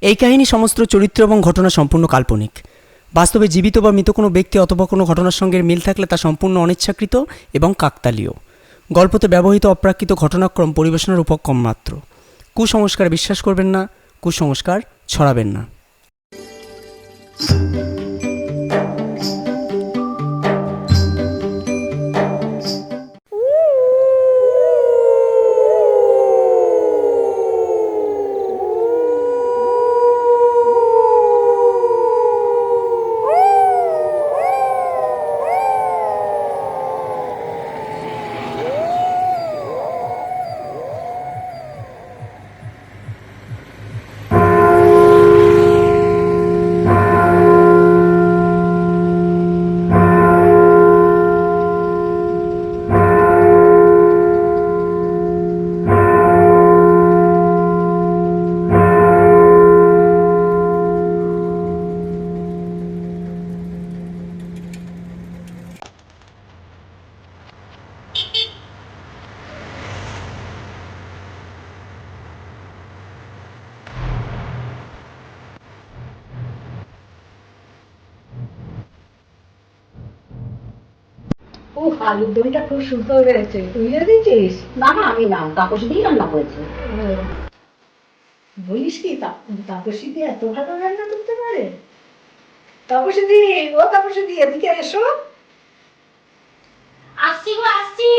এই কাহিনী সমস্ত চরিত্র এবং ঘটনা সম্পূর্ণ কাল্পনিক। বাস্তবে জীবিত বা মৃত কোনো ব্যক্তি অথবা কোনো ঘটনার সঙ্গে মিল থাকলে তা সম্পূর্ণ অনিচ্ছাকৃত এবং কাকতালীয়। গল্পতে ব্যবহৃত অপ্রাকৃত ঘটনাক্রম পরিবেশনার উপক্রম মাত্র। কুসংস্কার বিশ্বাস করবেন না, কুসংস্কার ছড়াবেন না। ও আলুর দমটা খুব সুন্দর হয়েছে, তুই দিয়েছিস? না না, আমি না, তাপসী দিয়েই রান্না করেছে। বলিস কি তাপসী দি এত ভালো রান্না করতে পারে? তাপসী দি, ও তাপসী দি, এদিকে এসো। আসছি গো, আসছি।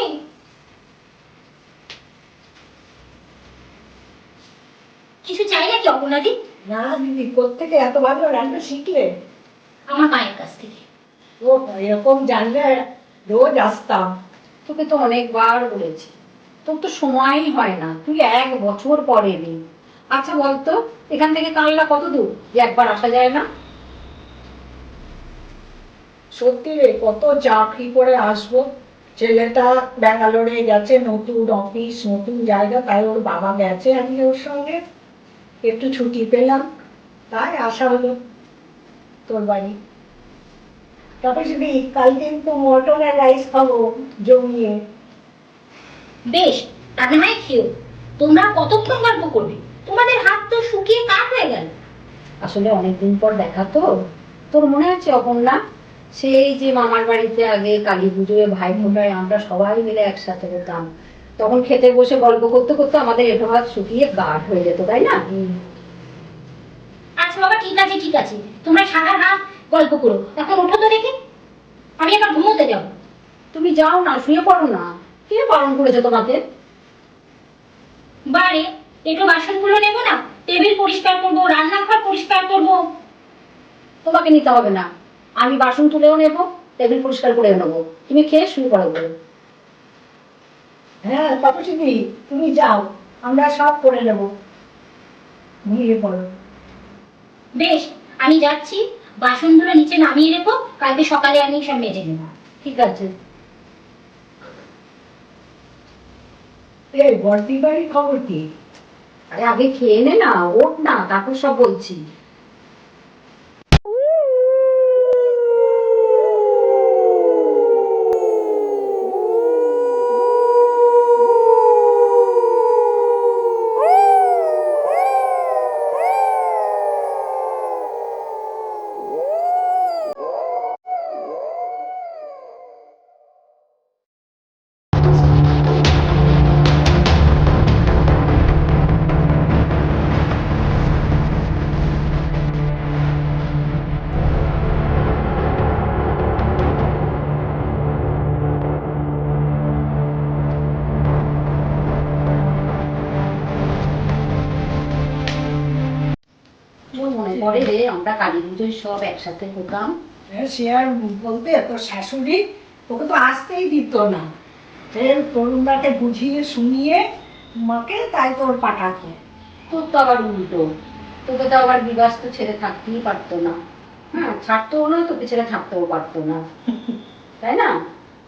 কিছু চাই নাকি অপর্ণাদি? না দিদি, কোত্থেকে এত ভালো রান্না শিখলে? আমার মায়ের কাছ থেকে। ও এরকম জানলে রোজ আসতাম। তোকে তো অনেকবার বলেছি, তোর তো সময়ই হয় না, তুই 1 বছর পরে এলি। আচ্ছা বলতো, এখান থেকে কানলা কত দূর যে একবার আসা যায় না? সত্যি রে, কত চাকরি করে আসবো। ছেলেটা ব্যাঙ্গালোরে গেছে, নতুন অফিস নতুন জায়গা, তাই ওর বাবা গেছে আমি ওর সঙ্গে। একটু ছুটি পেলাম, তাই আসা হলো তোর বাড়ি। তারপর যদি কাল কিন্তু মটন আর রাইস খাবো জমিয়ে। বেশ, তাহলে নাই খেও। তোমরা কতক্ষণ গল্প করবে? তোমাদের হাত তো শুকিয়ে কাঠ হয়ে গেল। আসলে অনেকদিন পর দেখা তো। তোর মনে আছে অপর্ণা, সেই যে মামার বাড়িতে আগে কালী পুজোয় ভাই ফোঁটায় আমরা সবাই মিলে একসাথে হতাম, তখন খেতে বসে গল্প করতে করতে আমাদের এঁটো হাত শুকিয়ে কাঠ হয়ে যেত, তাই না? আচ্ছা বাবা, ঠিক আছে ঠিক আছে, তোমরা সারা রাত গল্প করো, এখন ওঠো তো দেখি, আমি এখন ঘুমোতে যাবো। তুমি যাও না, শুয়ে পড়ো না। কে বারণ করেছে তোমাকে? বারে, একটু বাসনগুলো নেবো না, টেবিল পরিষ্কার করবো, রান্নাঘর পরিষ্কার করবো। তোমাকে নিতে হবে না, আমি বাসন তুলেও নেবো, টেবিল পরিষ্কার করেও নেবো। তুমি খেয়ে শুয়ে পড়ো। হ্যাঁ তাপসী দি, তুমি যাও, আমরা সব করে নেবো, ঘুমিয়ে পড়ো। বেশ, আমি যাচ্ছি, বাসনগুলো নিচে নামিয়ে রেখো, কালকে সকালে আমি সব মেজে নেবো। ঠিক আছে। এই বর্দি বাড়ির খবর কি? আরে আগে খেয়ে নে না, ওঠ না, তারপর সব বলছি। মনে পড়ে রে, আমরা কালী পুজোয় সব একসাথে হতাম। সে আর বলতে, তোর শাশুড়ি তোকে তো আসতেই দিত না, সে তরুণটাকে বুঝিয়ে শুনিয়ে মাকে তাই তোর পাঠাতো। তোর তো আবার উল্টো, তোকে তো আবার বিবাস তো ছেড়ে থাকতেই পারতো না। হ্যাঁ, ছাড়তেও না, তোকে ছেড়ে থাকতেও পারতো না, তাই না?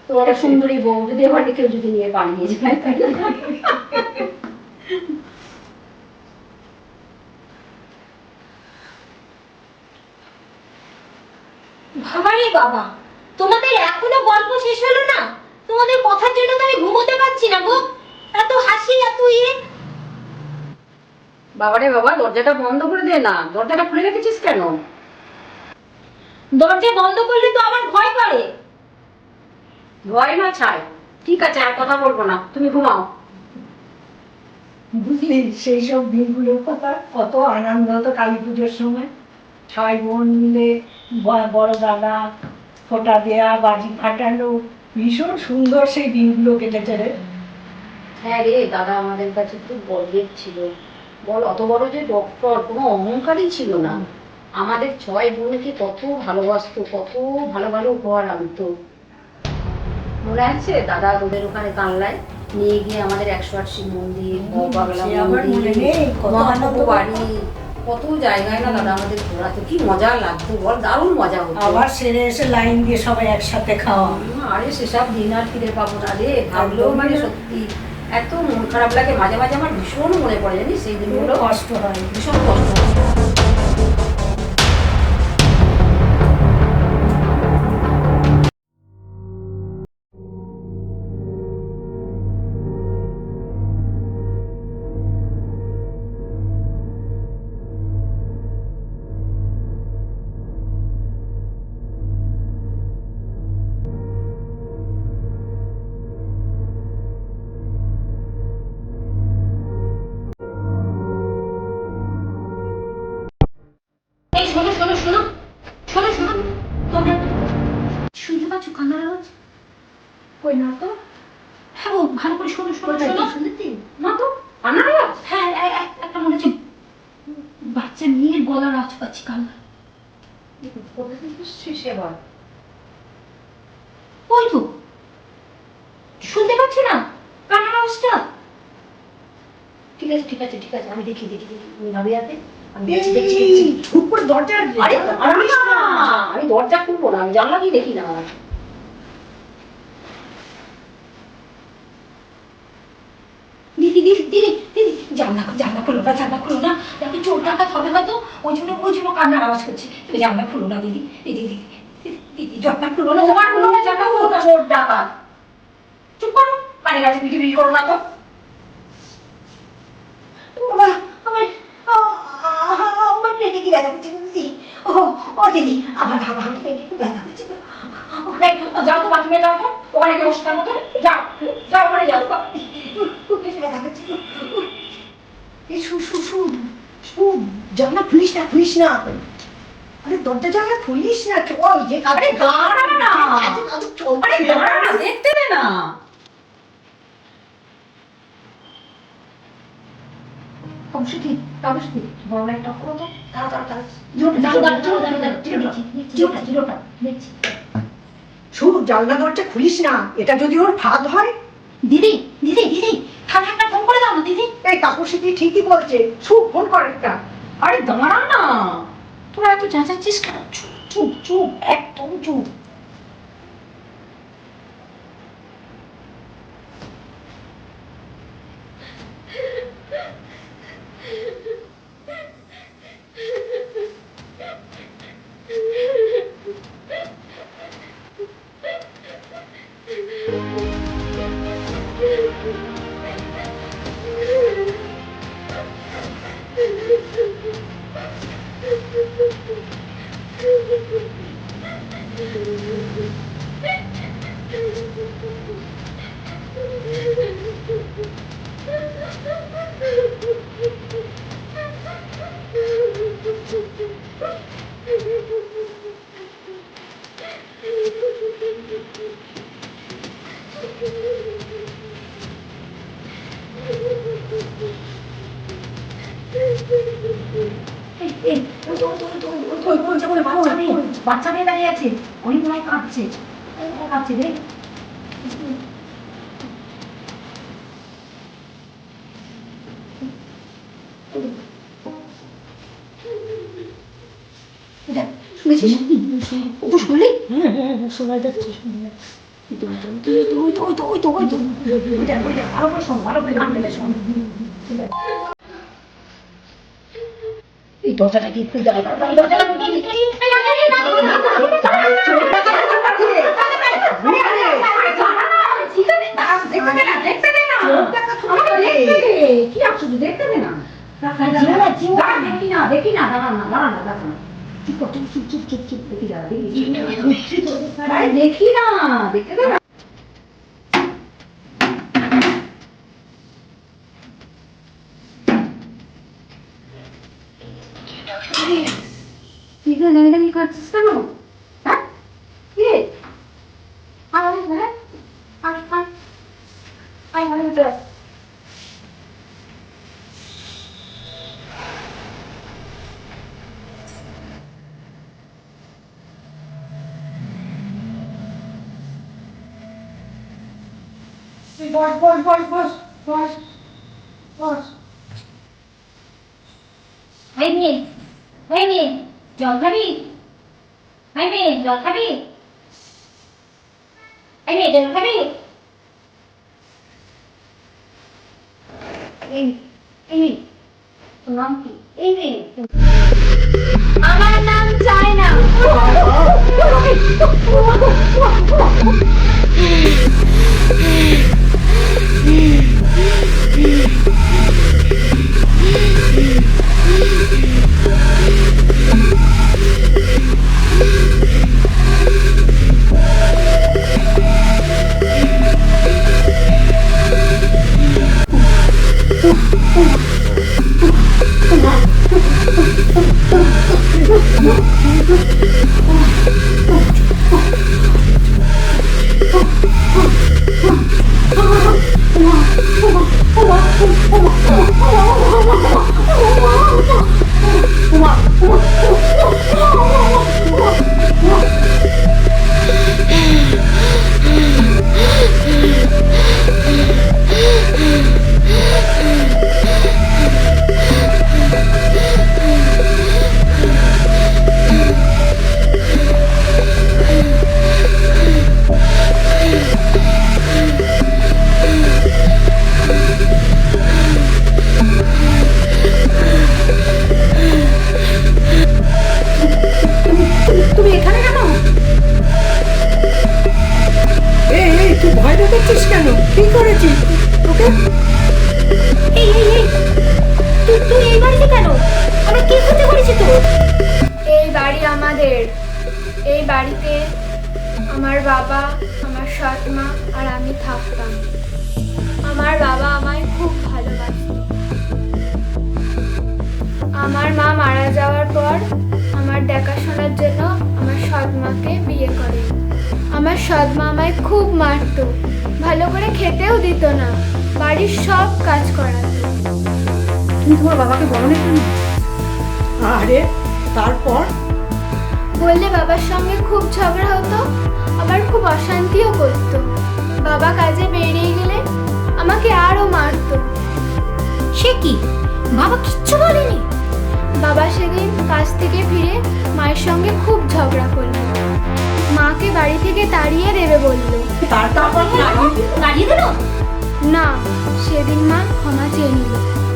তোর একটা সুন্দরী বউ যদি এবার কেউ যদি নিয়ে পালিয়ে যায়, তাই না? বাবারে বাবা, তোমাদের এখনো গল্প শেষ হলো না? তোমাদের কথার জন্য তো আমি ঘুমোতে পারছি না গো, এত হাসি এত ইয়ে। বাবারে বাবা, দরজাটা বন্ধ করে দে না, দরজাটা খুলে রেখেছিস কেন? দরজা বন্ধ করলে তো আমার ভয় করে। ভয় না ছাই, ঠিক আছে আর কথা বলবো না, তুমি ঘুমাও। বুঝলি সেই সব দিনগুলোর কথা, কত আনন্দ হতো কালী পুজোর সময়। ছয় বোন মিলে বড় দাদা ফোঁটা দেয়া, বাজি ফাটানো, ভীষণ সুন্দর সেই দিনগুলো কেটেছে রে। হ্যাঁ রে, দাদা আমাদের কাছে তো গর্বের ছিল। বল, অত বড় যে ডক্টর, কোনো অহংকারই ছিল না। আমাদের 6 বোনকে কত ভালোবাসতো, কত ভালো ভালো উপহার আনতো। মনে আছে দাদা তোদের ওখানে কানলায় নিয়ে গিয়ে আমাদের 108 শিব মন্দির, বাগলা সে আবার মনে মন্দির, নেই, কত মহাপ্রভু আনন্দ বাড়ি, কত জায়গায় না দাদা আমাদের ঘোরাতো, কি মজা লাগতো বল, দারুণ মজা হতো। আবার সেরে এসে লাইন দিয়ে সবাই একসাথে খাওয়া। আরে সেসব দিন আর ফিরে পাবো না রে, ভাবলেও মানে সত্যি এত মন খারাপ লাগে, মাঝে মাঝে আমার ভীষণ মনে পড়ে জানিস সেই দিনগুলো, কষ্ট হয়। ভীষণ কষ্ট হয়। এই শোনো শোনো শোনো শোনো শোনো, তোমরা শুনতে পাচ্ছ কান্নার আওয়াজ? কই না তো। হ্যাঁ গো, ভালো করে শোনো শোনো কোথায়, শোনো। কি শুনতে? না তো, কান্নার আওয়াজ? হ্যাঁ, একটা মনে হচ্ছে বাচ্চা মেয়ের গলার আওয়াজ পাচ্ছি, কান্না। কোথা থেকে এসছিস এবার? ওই তো, শুনতে পাচ্ছি না কান্নার আওয়াজটা? ঠিক আছে ঠিক আছে ঠিক আছে, আমি দেখি দেখি দেখি, তুমি ভাবে আছে, আমি দেখছি দেখছি দেখছি। চুপ করে দরজা আরে আমি না, আমি দরজা খুলবো না, আমি জানলা দিয়ে দেখি না। দিদি দিদি দিদি দিদি, জানলা জানলা খুলো না, জানলা খুলো না, দেখো চোর ডাকাত হবে হয়তো, ওই জন্য কান্নার আওয়াজ করছে। তুমি জানলা খুলো না দিদি, দিদি দিদি দিদি, দিদি জানলা খুলো না, তোমার খুলো না, জানলা খুলো না, চোর ডাকাত। চুপ করো, কানে কাছে বিক্রি করো না তো। বাবা, আমার আমার পেটে কি ব্যথা করছে দিদি? ও ও দিদি, আমার পেটে ব্যথা করছে। যাও তো বাথরুমে, যাও তো, ওখানে গিয়ে বসে থাকো তো, যাও যাও, ওখানে যাও, খুব বেশি ব্যথা করছে। এই শু শু শু শু, জানলা খুলিস না খুলিস না। আরে দরজা জানলা খুলিস না, চল যে আরে দাঁড়া না, চল। আরে দাঁড়া না, দেখতে দে না। কৌশিকি কৌশিকি, বড় একটা করো তো, তাড়া তাড়া তাড়া, জিরোটা দেখছি। শু, জানলা দরজা খুলিস না, এটা যদি ওর ফাঁদ হয়। দিদি দিদি দিদি, থানা একটা ফোন করে দাও না দিদি। এই কাকুশিটি ঠিকই বলছে, শু ফোন কর একটা। আরে দাঁড়া না, তোরা এত চেঁচাচ্ছিস কেন? চুপ চুপ চুপ, একদম চুপ। বাচ্চা মেয়ে দাঁড়িয়ে আছে, ওই মনে হয় কাঁদছে, কাঁদছে রে। শুনেছিস? ও তো শুনলি? শোনা যাচ্ছে, শোনা যাচ্ছে। ভালো করে শোন, ভালো করে কান মেলে শোন। এই দরজাটা কি খুলতে হবে? দরজাটা কি আশ্চর্য, দেখতে দে না। যেও না, যেও না, দেখি না, দেখি না, দাঁড়া না, দাঁড়া না, দাঁড়া না। চুপ কর, চুপ, চুপ, চুপ, চুপ, দেখি দাঁড়া, দেখি। আরে দেখি না, দেখতে দে না। তুই তো লেনদেন করছিস কেন? হ্যাঁ? কি রে? আয়, আয়, হ্যাঁ? আয়, আয়। আয়, আয়, ভিতরে আয়। তুই বস, বস, বস, বস, বস, বস। এই মেয়ে, এই মেয়ে, জল খাবি? এই মেয়ে, জল খাবি? এই মেয়ে, জল খাবি? এই, এই মেয়ে, তোর নাম কি? এই মেয়ে, আমার নাম চায়না। তুমি এখানে কেন? এই এই তুই ভয় দেখাচ্ছিস কেন? কি করেছিস তোকে? এই, এই, এই, তুই এই বাড়িতে কেন? আমরা কি ক্ষতি করেছি তোর? এই বাড়ি আমাদের। এই বাড়িতে আমার বাবা, আমার সৎ মা আর আমি থাকতাম। আমার বাবা আমায় খুব ভালোবাসত। আমার মা মারা যাওয়ার পর আমার দেখাশোনার জন্য আমার সৎ মাকে বিয়ে করে। আমার সৎ মা আমায় খুব মারতো, ভালো করে খেতেও দিত না, বাড়ির সব কাজ করাতো। তুমি তোমার বাবাকে বলো না কেন? আরে তারপর? বললে বাবার সঙ্গে খুব ঝগড়া হতো, আবার খুব অশান্তিও করতো। বাবা কাজে বেরিয়ে গেলে আমাকে আরো মারতো। সে কি? বাবা কিচ্ছু বলেনি? বাবা সেদিন কাজ থেকে ফিরে মায়ের সঙ্গে খুব ঝগড়া করলো, মাকে বাড়ি থেকে তাড়িয়ে দেবে বললো। তারপর দাঁড়িয়ে দিল? না, সেদিন মা ক্ষমা চেয়ে নিল,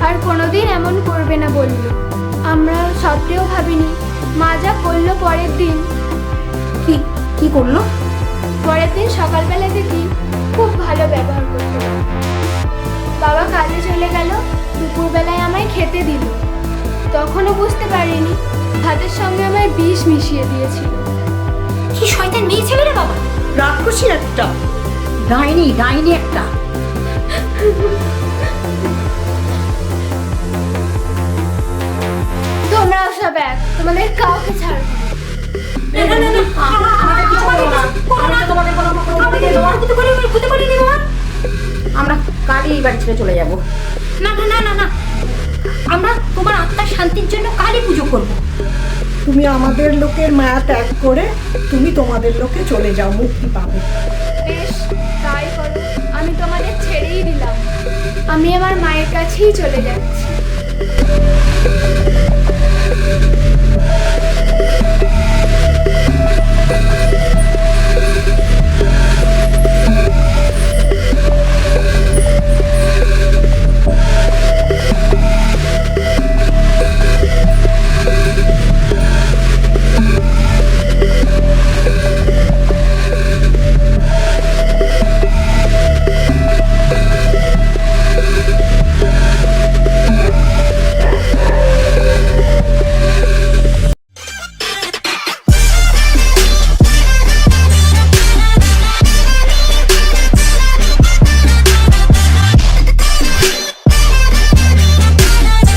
আর কোনোদিন এমন করবে না বলল। আমরা স্বপ্নেও ভাবিনি মা যা করলো। পরের দিন কি করলো? সকালবেলা দেখি খুব ভালো ব্যবহার করতো। বাবা কাজে চলে গেল, দুপুরবেলায় আমায় খেতে দিল। তখনও বুঝতে পারিনি ভাতের সঙ্গে আমায় বিষ মিশিয়ে দিয়েছিল। কি শয়তান মেয়ে ছেলে রে বাবা! রাক্ষসী একটা। ডাইনি, ডাইনি একটা। তোমরাও সব এক, তোমাদের কাউকে ছাড়বো না। আমরা কালই এই বাড়ি ছেড়ে চলে যাব। না না না না না, আমরা তোমার আত্মার শান্তির জন্য কালী পুজো করবো। তুমি আমাদের লোকের মায়া ত্যাগ করে তুমি তোমাদের লোকে চলে যাও, মুক্তি পাবে। বেশ, তাই করো। আমি তোমাদের ছেড়েই দিলাম। আমি আমার মায়ের কাছেই চলে যাচ্ছি।